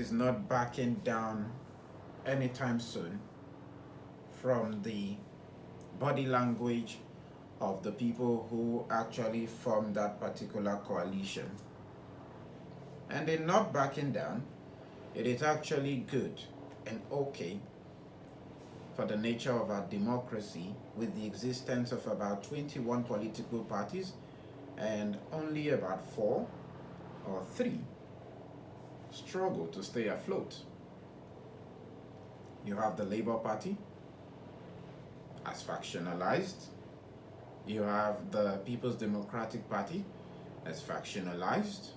is not backing down anytime soon from the body language of the people who actually form that particular coalition. And in not backing down, it is actually good and okay for the nature of our democracy, with the existence of about 21 political parties and only about 4 or 3 struggle to stay afloat. You have the Labour Party as factionalized. You have the People's Democratic Party as factionalized.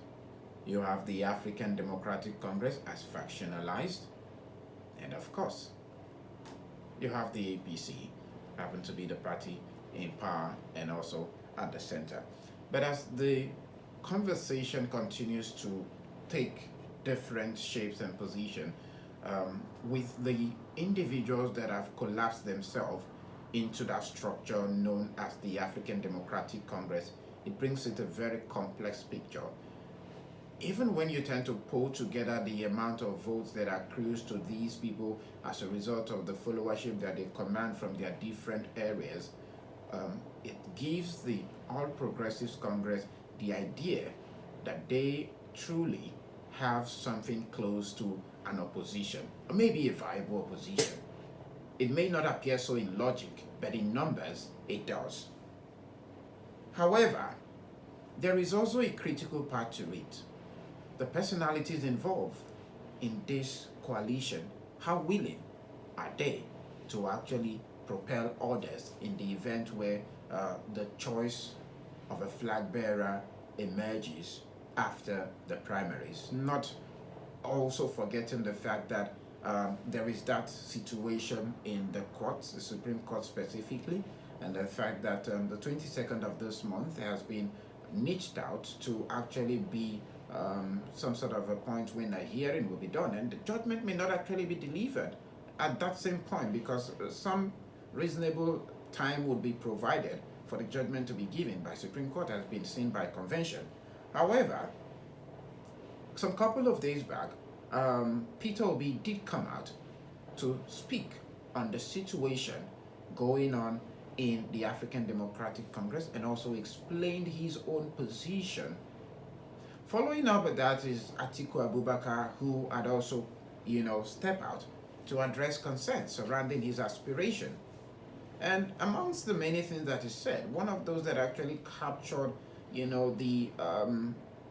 You have the African Democratic Congress as factionalized. And of course, you have the APC, happen to be the party in power and also at the center. But as the conversation continues to take different shapes and position, with the individuals that have collapsed themselves into that structure known as the African Democratic Congress, it brings it a very complex picture. Even when you tend to pull together the amount of votes that accrues to these people as a result of the followership that they command from their different areas, it gives the All Progressives Congress the idea that they truly have something close to an opposition, or maybe a viable opposition. It may not appear so in logic, but in numbers, it does. However, there is also a critical part to it. The personalities involved in this coalition, how willing are they to actually propel others in the event where the choice of a flag bearer emerges after the primaries? Not also forgetting the fact that there is that situation in the courts, the Supreme Court specifically, and the fact that the 22nd of this month has been niched out to actually be some sort of a point when a hearing will be done, and the judgment may not actually be delivered at that same point, because some reasonable time would be provided for the judgment to be given by Supreme Court, has been seen by convention. However, some couple of days back, Peter Obi did come out to speak on the situation going on in the African Democratic Congress, and also explained his own position. Following up with that is Atiku Abubakar, who had also, stepped out to address concerns surrounding his aspiration. And amongst the many things that he said, one of those that actually captured, the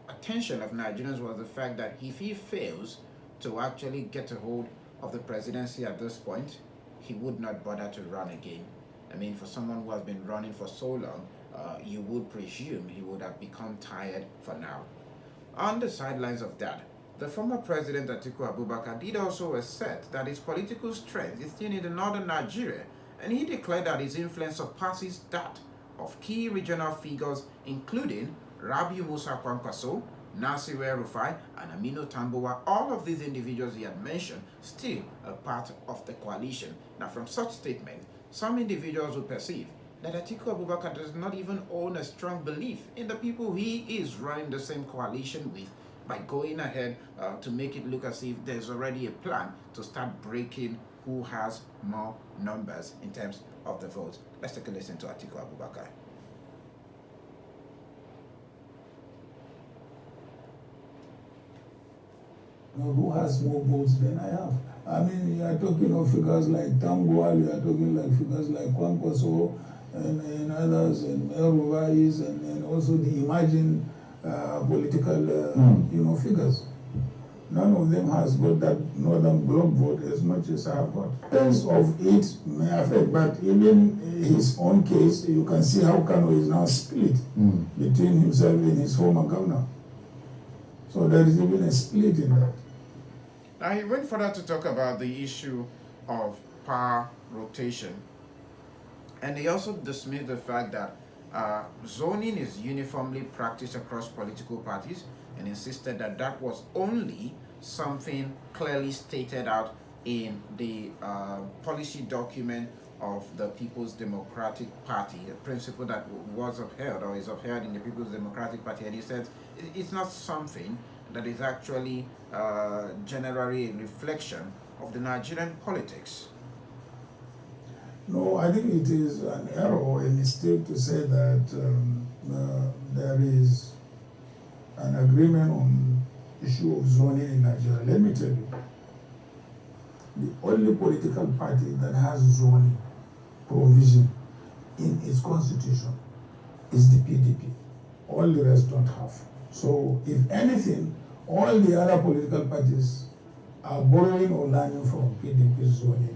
attention of Nigerians was the fact that if he fails to actually get a hold of the presidency at this point, he would not bother to run again. I mean, for someone who has been running for so long, you would presume he would have become tired for now. On the sidelines of that, the former president Atiku Abubakar did also assert that his political strength is seen in the northern Nigeria, and he declared that his influence surpasses that of key regional figures including Rabiu Musa Kwankwaso, Nasir El-Rufai, and Aminu Tambuwa. All of these individuals he had mentioned still a part of the coalition. Now, from such statements, some individuals will perceive that Atiku Abubakar does not even own a strong belief in the people he is running the same coalition with, by going ahead to make it look as if there's already a plan to start breaking who has more numbers in terms of the votes. Let's take a listen to Atiku Abubakar. Who has more votes than I have? I mean, you are talking of figures like Tambuwal, you are talking like figures like Kwankwaso and others, and El-Rufai's, and also the emerging political, figures. None of them has got that northern bloc vote as much as I have got. Sense of it may affect, but even his own case, you can see how Kano is now split between himself and his former governor. So there is even a split in that. Now, he went further to talk about the issue of power rotation, and he also dismissed the fact that zoning is uniformly practiced across political parties, and insisted that that was only something clearly stated out in the policy document of the People's Democratic Party, a principle that was upheld or is upheld in the People's Democratic Party. And he said it's not something that is actually generally a reflection of the Nigerian politics? No, I think it is an error or a mistake to say that there is an agreement on issue of zoning in Nigeria. Let me tell you, the only political party that has zoning provision in its constitution is the PDP. All the rest don't have. So, if anything, all the other political parties are borrowing or learning from PDP's zoning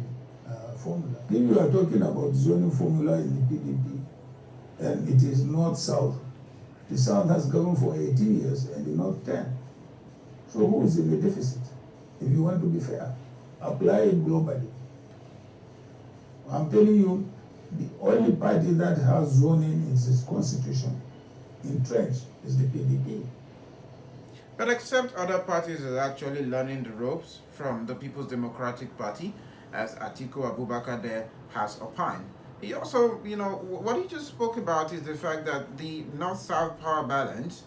formula. If you are talking about zoning formula in the PDP, and it is north-south, the south has governed for 18 years and the north 10. So who is in the deficit? If you want to be fair, apply it globally. I'm telling you, the only party that has zoning in its constitution entrenched is the PDP. But except other parties are actually learning the ropes from the People's Democratic Party, as Atiku Abubakar there has opined. He also, what he just spoke about is the fact that the North-South power balance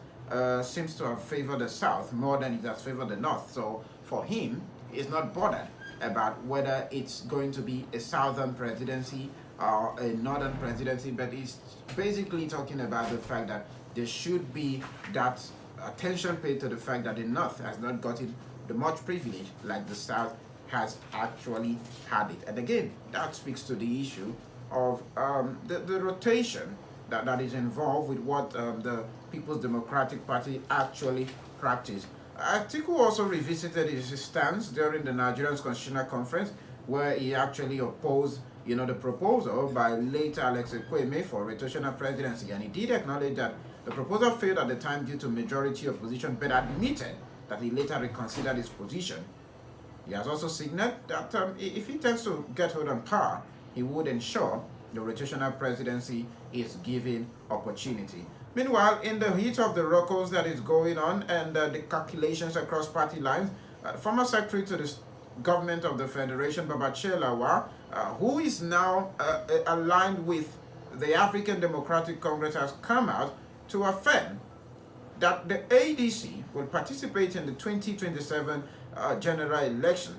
seems to have favored the South more than it has favored the North. So for him, he's not bothered about whether it's going to be a Southern presidency or a Northern presidency, but he's basically talking about the fact that there should be that attention paid to the fact that the North has not gotten the much privilege like the South has actually had it. And again, that speaks to the issue of the rotation that is involved with what the People's Democratic Party actually practice. Atiku also revisited his stance during the Nigerian Constitutional Conference, where he actually opposed the proposal by late Alex Ekweme for rotational presidency, and he did acknowledge that the proposal failed at the time due to majority opposition, but admitted that he later reconsidered his position. He has also signaled that if he tends to get hold on power, he would ensure the rotational presidency is given opportunity. Meanwhile, in the heat of the ruckus that is going on and the calculations across party lines, former Secretary to the Government of the Federation, Babachir Lawal, who is now aligned with the African Democratic Congress, has come out to affirm that the ADC will participate in the 2027 general election,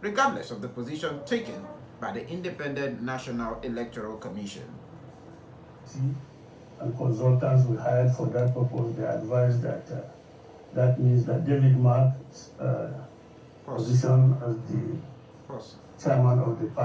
regardless of the position taken by the Independent National Electoral Commission. And consultants we hired for that purpose, they advised that that means that David Mark's position as the chairman of the party